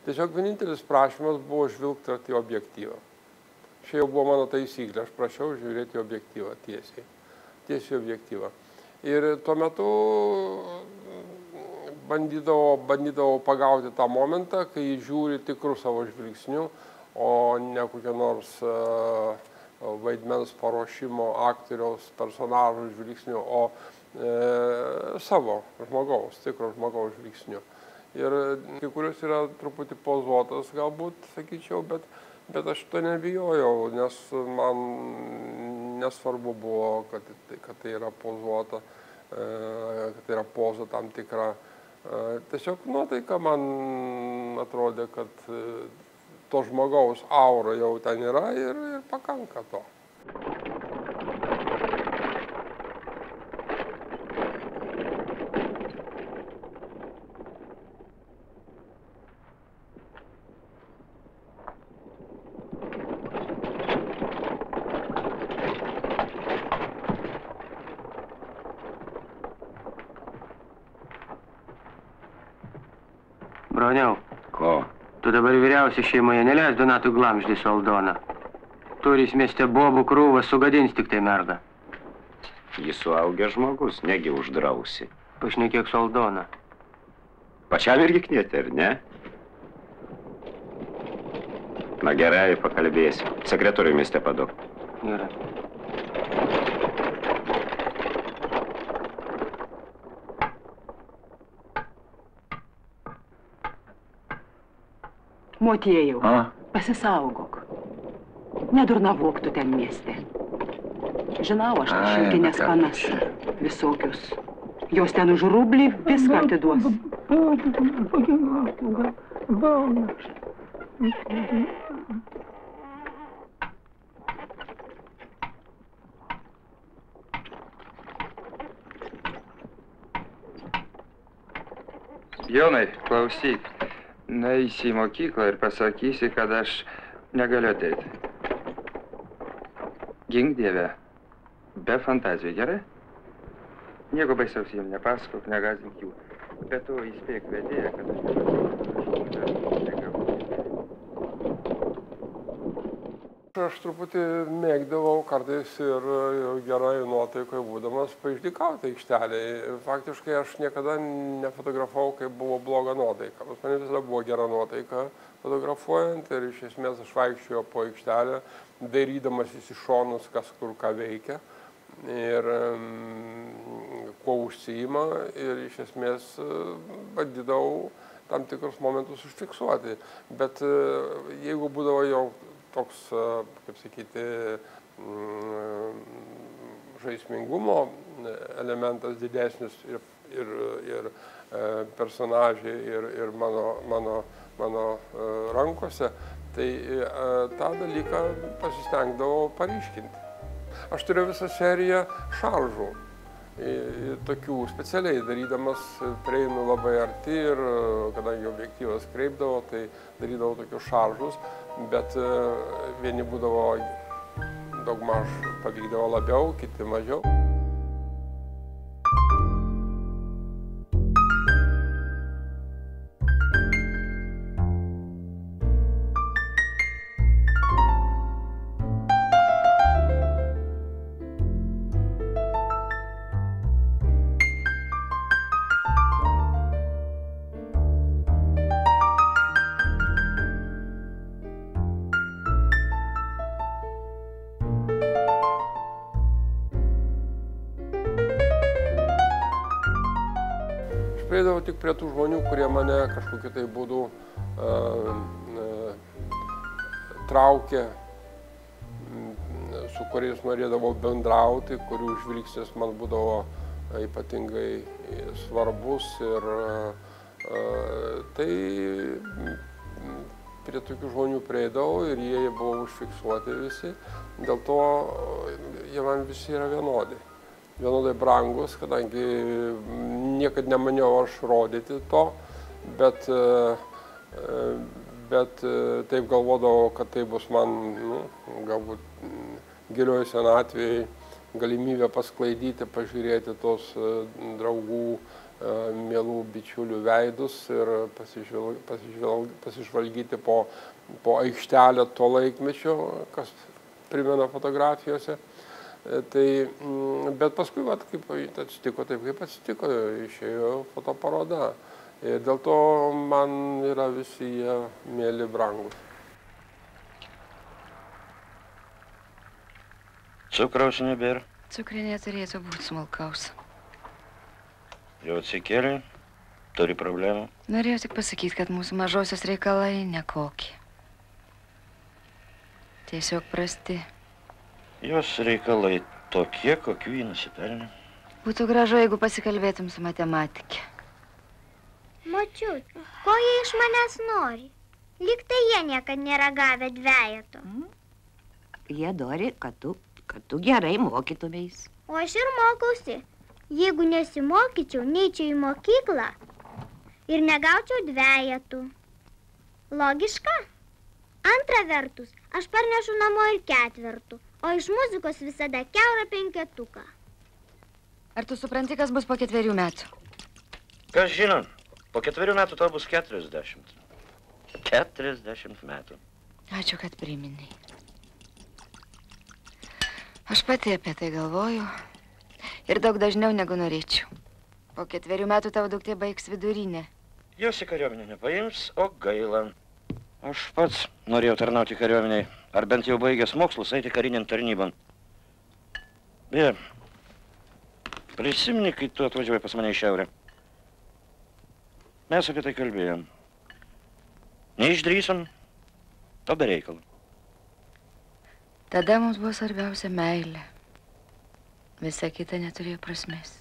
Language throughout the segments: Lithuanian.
Tiesiog vienintelis prašymas buvo žvilgtelėti į objektyvą. Čia jau buvo mano taisyklė, aš prašiau žiūrėti į objektyvą tiesiai į objektyvą. Ir tuo metu bandydavau pagauti tą momentą, kai žiūri tikrų savo žvilgsnių, o ne kokią nors vaidmens paruošimo aktoriaus personažų žvilgsnių, o savo žmogaus, tikro žmogaus žvilgsnių. Ir kai kurios yra truputį pozuotas galbūt, sakyčiau, bet aš to nebijojau, nes man nesvarbu buvo, kad tai yra pozuota, kad tai yra poza tam tikra. Tiesiog nuotaika man atrodė, kad to žmogaus aura jau ten yra ir pakanka to. Broniau. Ko? Tu dabar vyriausias šeimoje, neleis Donatui glamždį su Aldona. Turis mieste bobų krūvą, sugadins tik tai mergą. Jis suaugęs žmogus, negi uždrausi. Pašnekėk su Aldona. Pačiam irgi knieti, ar ne? Na gerai, pakalbėsiu. Sekretoriui mieste paduok. Gerai. Motiejau, pasisaugok. Nedurnavok tu ten mieste. Žinau, aš tas šilkinės panas visokius. Jos ten už rublį viską atiduos. Jonai, klausyk. Nueisi į mokyklą ir pasakysi, kad aš negaliu ateiti. Gink Dieve, be fantazijų, gerai? Nieko baisaus jiem nepasakok, negąsdink jų. Be to įspėk vedėją, kad aš negavau. Aš truputį mėgdavau kartais ir gerai nuotaikoje būdamas paišdykauti aikštelėje. Faktiškai aš niekada nefotografavau, kai buvo bloga nuotaika. Pas mane visada buvo gera nuotaika fotografuojant ir iš esmės aš vaikščiojau po aikštelę, dairydamasis į šonus, kas kur ką veikia ir kuo užsiima ir iš esmės bandydavau tam tikrus momentus užfiksuoti. Bet jeigu būdavo jau toks, kaip sakyti, žaismingumo elementas didesnis ir personažai ir mano rankose, tai tą dalyką pasistengdavau paryškinti. Aš turėjau visą seriją šaržų, tokių specialiai darydamas, prieinu labai arti ir kadangi objektyvas kreipdavo, tai darydavau tokius šaržus, bet vieni būdavo daugmaž pavykdavo labiau, kiti mažiau. Prieidavau tik prie tų žmonių, kurie mane kažkokiu tai būdu traukė, su kuriais norėdavau bendrauti, kurių žvilgsnis man būdavo ypatingai svarbus ir tai prie tokių žmonių prieidavau ir jie buvo užfiksuoti visi, dėl to jie man visi yra vienodi. Vienodai brangus, kadangi niekad nemaniau aš rodyti to, bet taip galvodavau, kad tai bus man, galbūt gilioj senatvėje galimybė pasklaidyti, pažiūrėti tos draugų mielų bičiulių veidus ir pasižvalgyti po aikštelę to laikmečio, kas primena fotografijose. Bet paskui, kaip atsitiko, taip kaip atsitiko, išėjo fotoparoda. Ir dėl to man yra visi jie mėly brangus. Cukraus nebėra. Cukrinė turėtų būti smulkaus. Jau atsikėlė, turi problemų. Norėjau tik pasakyti, kad mūsų mažosios reikalai nekokie. Tiesiog prasti. Jos reikalai tokie, kokių jį nusipelnė. Būtų gražu, jeigu pasikalbėtum su matematikė. Močiut, ko jie iš manęs nori? Lyg tai jie niekad nėra gavę dvejeto. Jie nori, kad tu gerai mokytumeis. O aš ir mokausi. Jeigu nesimokyčiau, neičiau į mokyklą ir negaučiau dvejetų. Logiška? Antra vertus, aš parnešu namo ir ketvertų, o iš muzikos visada kiaurą penketuką. Ar tu supranti, kas bus po 4 metų? Kas žino, po 4 metų tau bus 40. 40 metų. Ačiū, kad priminai. Aš pati apie tai galvoju ir daug dažniau negu norėčiau. Po 4 metų tavo duktė baigs vidurinę. Jos į kariuomenę nepaims, o gaila. Aš pats norėjau tarnauti kariuomeniai, ar bent jau baigęs mokslus eiti kariniam tarnybam. Beje, prisimeni, kai tu atvažiavai pas mane į šiaurę. Mes apie tai kalbėjom. Neišdrįsom, o be reikalo. Tada mums buvo svarbiausia meilė. Visa kita neturėjo prasmės.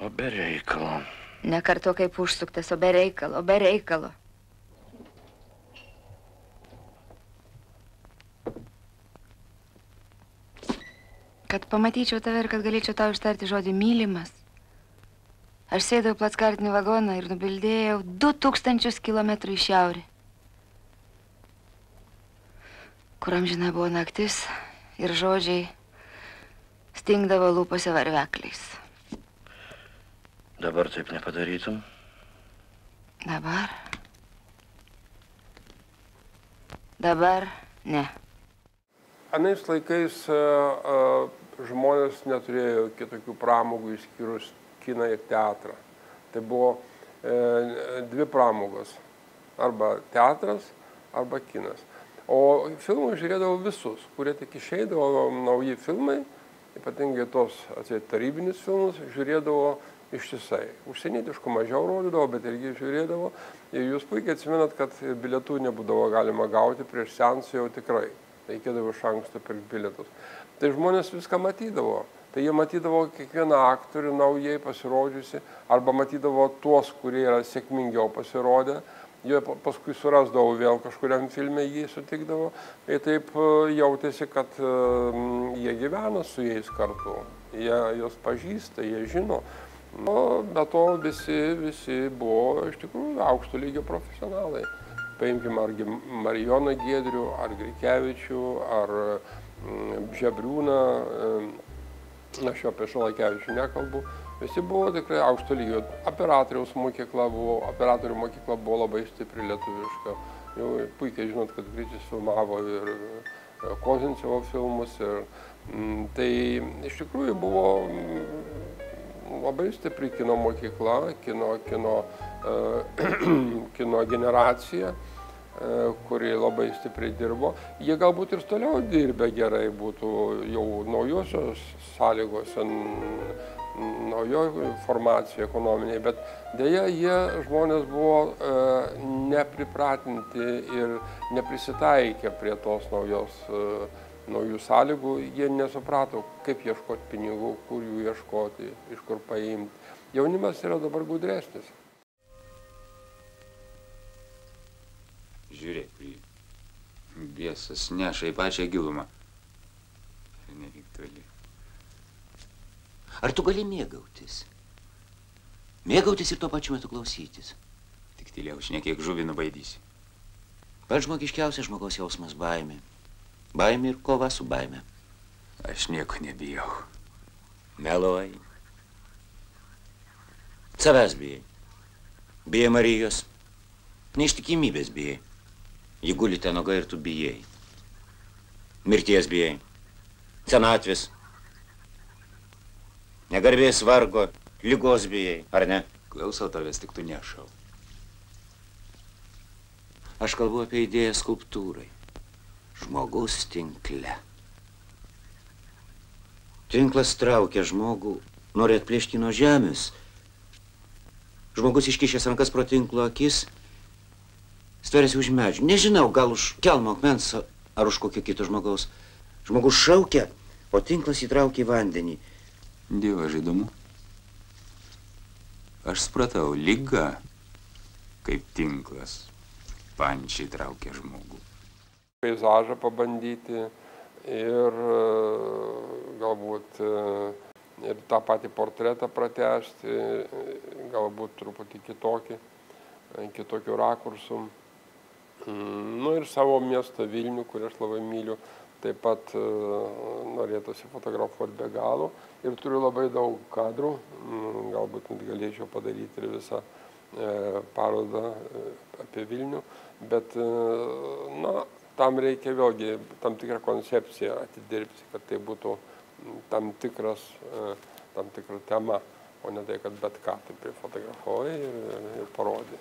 O be reikalo. Ne kartu kaip užsuktas, o be reikalo, be reikalo. Kad pamatyčiau tave ir kad galėčiau tau ištarti žodį mylimas, aš sėdau į plackartinį vagoną ir nubildėjau 2000 kilometrų į šiaurę, kur amžina buvo naktis ir žodžiai stingdavo lūpose varvekliais. Dabar taip nepadarytum? Dabar? Dabar ne. Anais laikais žmonės neturėjo kitokių pramogų išskyrus kiną ir teatrą. Tai buvo 2 pramogos. Arba teatras, arba kinas. O filmus žiūrėdavo visus, kurie tik išeidavo nauji filmai, ypatingai tos tarybinius filmus, žiūrėdavo ištisai. Užsienietiškų mažiau rodydavo, bet irgi žiūrėdavo. Ir jūs puikiai atsimenat, kad bilietų nebūdavo galima gauti prieš seansą jau tikrai. Reikėdavo iš anksto pirkti bilietus. Tai žmonės viską matydavo. Tai jie matydavo kiekvieną aktorių naujai pasirodžiusi, arba matydavo tuos, kurie yra sėkmingiau pasirodę. Jie paskui surasdavo vėl kažkuriam filme, jį sutikdavo. Ir taip jautėsi, kad jie gyvena su jais kartu. Jie juos pažįsta, jie žino. Be to visi buvo iš tikrųjų aukšto lygio profesionalai. Paimkime ar Marijoną Giedrių, ar Grikevičių, ar Žebriūną, aš jau apie Šalakevičių nekalbu. Visi buvo tikrai aukšto lygio. Operatoriaus mokykla buvo, operatorių mokykla buvo labai stipri lietuviška. Jau puikiai žinot, kad Gricius filmavo ir Kozincevo filmus. Tai iš tikrųjų buvo labai stipri kino mokykla, kino generacija, kuri labai stipriai dirbo. Jie galbūt ir toliau dirbę gerai būtų jau naujosios sąlygose, naujoj formacijai ekonominiai, bet dėja jie žmonės buvo nepripratinti ir neprisitaikę prie tos naujų sąlygų. Jie nesuprato, kaip ieškoti pinigų, kur jų ieškoti, iš kur paimti. Jaunimas yra dabar gudresnis. Žiūrėk, biesas neša į pačią gilumą. Ir nevyk toli. Ar tu gali mėgautis? Mėgautis ir tuo pačiu metu klausytis. Tik tyliau šnekėk, žuvį nubaidysi. Pats žmogiškiausias žmogaus jausmas baimė. Baimė ir kova su baime. Aš nieko nebijau. Meluoji. Savęs bijai. Bijai Marijos. Neištikimybės bijai. Ji guli ten nuoga ir tu bijai. Mirties bijai. Senatvės. Negarbės vargo. Ligos bijai, ar ne? Klausau tavęs, tik tu nešau. Aš kalbu apie idėją skulptūrai. Žmogaus tinkle. Tinklas traukia žmogų, nori atplėšti nuo žemės. Žmogus iškišęs rankas pro tinklo akis, stveriasi už medžių. Nežinau, gal už kelmo akmens ar už kokio kito žmogaus. Žmogus šaukia, o tinklas įtraukia į vandenį. Dievaži, įdomu. Aš supratau, liga, kaip tinklas, pančiai traukia žmogų. Peizažą pabandyti ir galbūt ir tą patį portretą pratęsti, galbūt truputį kitokių rakursų. Nu ir savo miestą Vilnių, kurį aš labai myliu, taip pat norėtųsi fotografuoti be galo. Ir turiu labai daug kadrų, galbūt galėčiau padaryti ir visą parodą apie Vilnių, bet na, tam reikia vėlgi tam tikrą koncepciją atidirbti, kad tai būtų tam tikra tema, o ne tai, kad bet ką tai prifotografavai ir parodai.